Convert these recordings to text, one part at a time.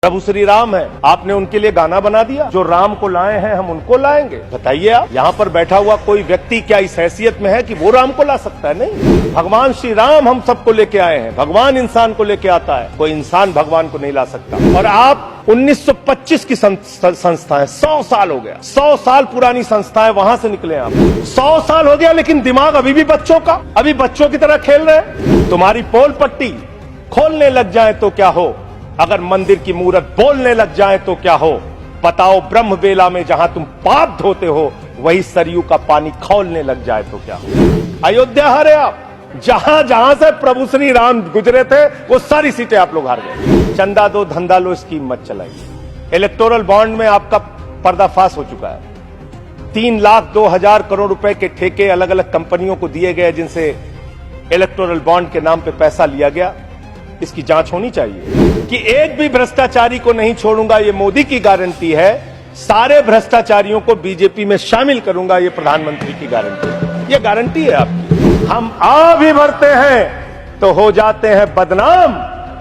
प्रभु श्री राम है, आपने उनके लिए गाना बना दिया। जो राम को लाए हैं हम उनको लाएंगे। बताइए आप, यहाँ पर बैठा हुआ कोई व्यक्ति क्या इस हैसियत में है कि वो राम को ला सकता है? नहीं, भगवान श्री राम हम सबको लेके आए हैं। भगवान इंसान को लेके आता है, कोई इंसान भगवान को नहीं ला सकता। और आप 1925 की संस्थाएं, 100 साल हो गया, 100 साल पुरानी संस्थाएं, वहां से निकले आप। 100 साल हो गया लेकिन दिमाग अभी भी बच्चों का, अभी बच्चों की तरह खेल रहे हैं। तुम्हारी पोल पट्टी खोलने लग जाए तो क्या हो, अगर मंदिर की मूरत बोलने लग जाए तो क्या हो। बताओ, ब्रह्म बेला में जहां तुम पाप धोते हो वही सरयू का पानी खौलने लग जाए तो क्या हो। अयोध्या हारे आप, जहां जहां से प्रभु श्री राम गुजरे थे वो सारी सीटें आप लोग हार गए। चंदा दो धंधा लो स्कीम मत चलाइए। इलेक्टोरल बॉन्ड में आपका पर्दाफाश हो चुका है। 3,02,000 करोड़ रुपए के ठेके अलग अलग कंपनियों को दिए गए जिनसे इलेक्टोरल बॉन्ड के नाम पे पैसा लिया गया। इसकी जांच होनी चाहिए कि एक भी भ्रष्टाचारी को नहीं छोड़ूंगा, ये मोदी की गारंटी है। सारे भ्रष्टाचारियों को बीजेपी में शामिल करूंगा, ये प्रधानमंत्री की गारंटी है। ये गारंटी है आपकी। हम आ भी भरते हैं तो हो जाते हैं बदनाम,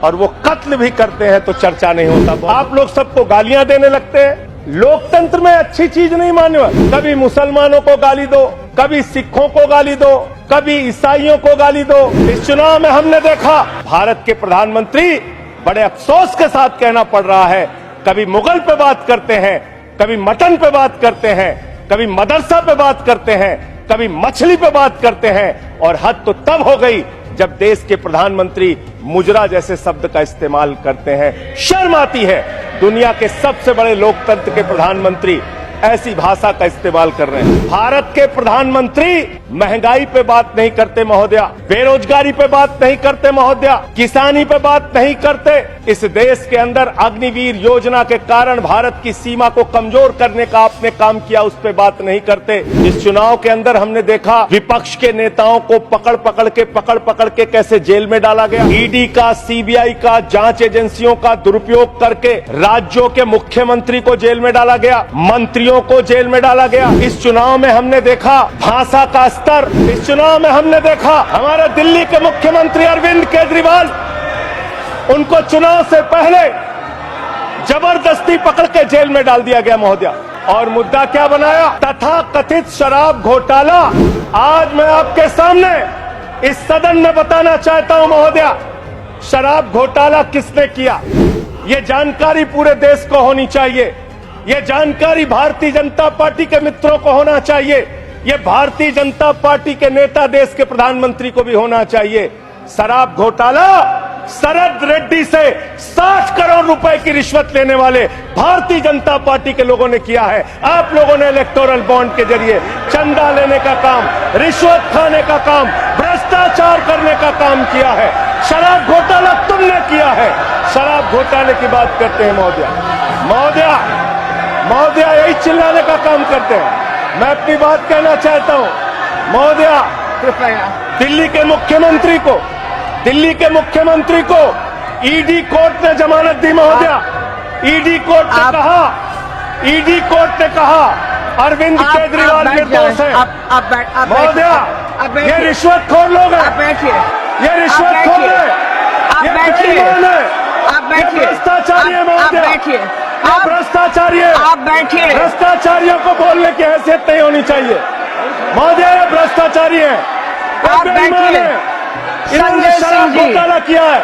और वो कत्ल भी करते हैं तो चर्चा नहीं होता। आप लोग सबको गालियां देने लगते हैं। लोकतंत्र में अच्छी चीज नहीं मानो। कभी मुसलमानों को गाली दो, कभी सिखों को गाली दो, कभी ईसाइयों को गाली दो। इस चुनाव में हमने देखा भारत के प्रधानमंत्री बड़े अफसोस के साथ कहना पड़ रहा है, कभी मुगल पे बात करते हैं, कभी मटन पे बात करते हैं, कभी मदरसा पे बात करते हैं, कभी मछली पे बात करते हैं। और हद तो तब हो गई जब देश के प्रधानमंत्री मुजरा जैसे शब्द का इस्तेमाल करते हैं। शर्म आती है, दुनिया के सबसे बड़े लोकतंत्र के प्रधानमंत्री ऐसी भाषा का इस्तेमाल कर रहे हैं। भारत के प्रधानमंत्री महंगाई पे बात नहीं करते महोदया, बेरोजगारी पे बात नहीं करते महोदया, किसानी पे बात नहीं करते। इस देश के अंदर अग्निवीर योजना के कारण भारत की सीमा को कमजोर करने का आपने काम किया, उस पे बात नहीं करते। इस चुनाव के अंदर हमने देखा विपक्ष के नेताओं को पकड़ पकड़ के कैसे जेल में डाला गया। ईडी का, सीबीआई का, जांच एजेंसियों का दुरुपयोग करके राज्यों के मुख्यमंत्री को जेल में डाला गया, मंत्रियों को जेल में डाला गया। इस चुनाव में हमने देखा भाषा का स्तर। इस चुनाव में हमने देखा हमारे दिल्ली के मुख्यमंत्री अरविंद केजरीवाल, उनको चुनाव से पहले जबरदस्ती पकड़ के जेल में डाल दिया गया महोदया। और मुद्दा क्या बनाया? तथा कथित शराब घोटाला। आज मैं आपके सामने इस सदन में बताना चाहता हूं महोदया, शराब घोटाला किसने किया, ये जानकारी पूरे देश को होनी चाहिए। ये जानकारी भारतीय जनता पार्टी के मित्रों को होना चाहिए। ये भारतीय जनता पार्टी के नेता, देश के प्रधानमंत्री को भी होना चाहिए। शराब घोटाला शरद रेड्डी से 60 करोड़ रुपए की रिश्वत लेने वाले भारतीय जनता पार्टी के लोगों ने किया है। आप लोगों ने इलेक्टोरल बॉन्ड के जरिए चंदा लेने का काम, रिश्वत खाने का काम, भ्रष्टाचार करने का काम किया है। शराब घोटाला तुमने किया है। शराब घोटाले की बात करते हैं महोदया, यही चिल्लाने का काम करते हैं। मैं अपनी बात कहना चाहता हूं महोदया, दिल्ली के मुख्यमंत्री को ईडी कोर्ट ने जमानत दी महोदया। ईडी कोर्ट ने कहा अरविंद केजरीवाल निर्दोष है। महोदया, ये रिश्वतखोर लोग हैं, ये रिश्वतखोर है, ये बेईमान है, ये भ्रष्टाचारी है महोदया, आप भ्रष्टाचारी है। आप बैठिए। भ्रष्टाचारियों को बोलने की हैसियत नहीं होनी चाहिए महोदया, ये भ्रष्टाचारी है, आप बैठिए। इन्होंने शराब घोटाला किया है,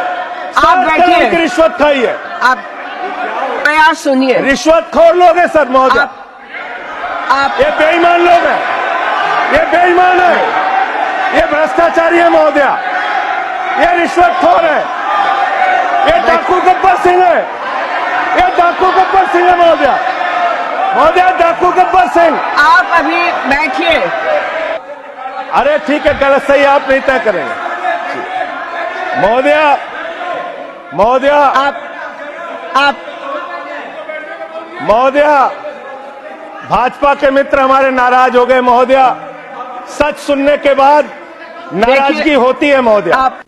आप बैठिए। की रिश्वत खाई है। आप प्रयास सुनिए। रिश्वतखोर लोग हैं सर महोदया, आप ये बेईमान लोग हैं, ये बेईमान है, ये भ्रष्टाचारी है महोदया, ये रिश्वतखोर है, ये डाकू गब्बर सिंह है, ये डाकू गब्बर सिंह है महोदया, डाकू गब्बर सिंह। आप अभी बैठिए। अरे ठीक है, गलत सही आप नहीं तय करेंगे महोदया, भाजपा के मित्र हमारे नाराज हो गए महोदया। सच सुनने के बाद नाराजगी होती है महोदया।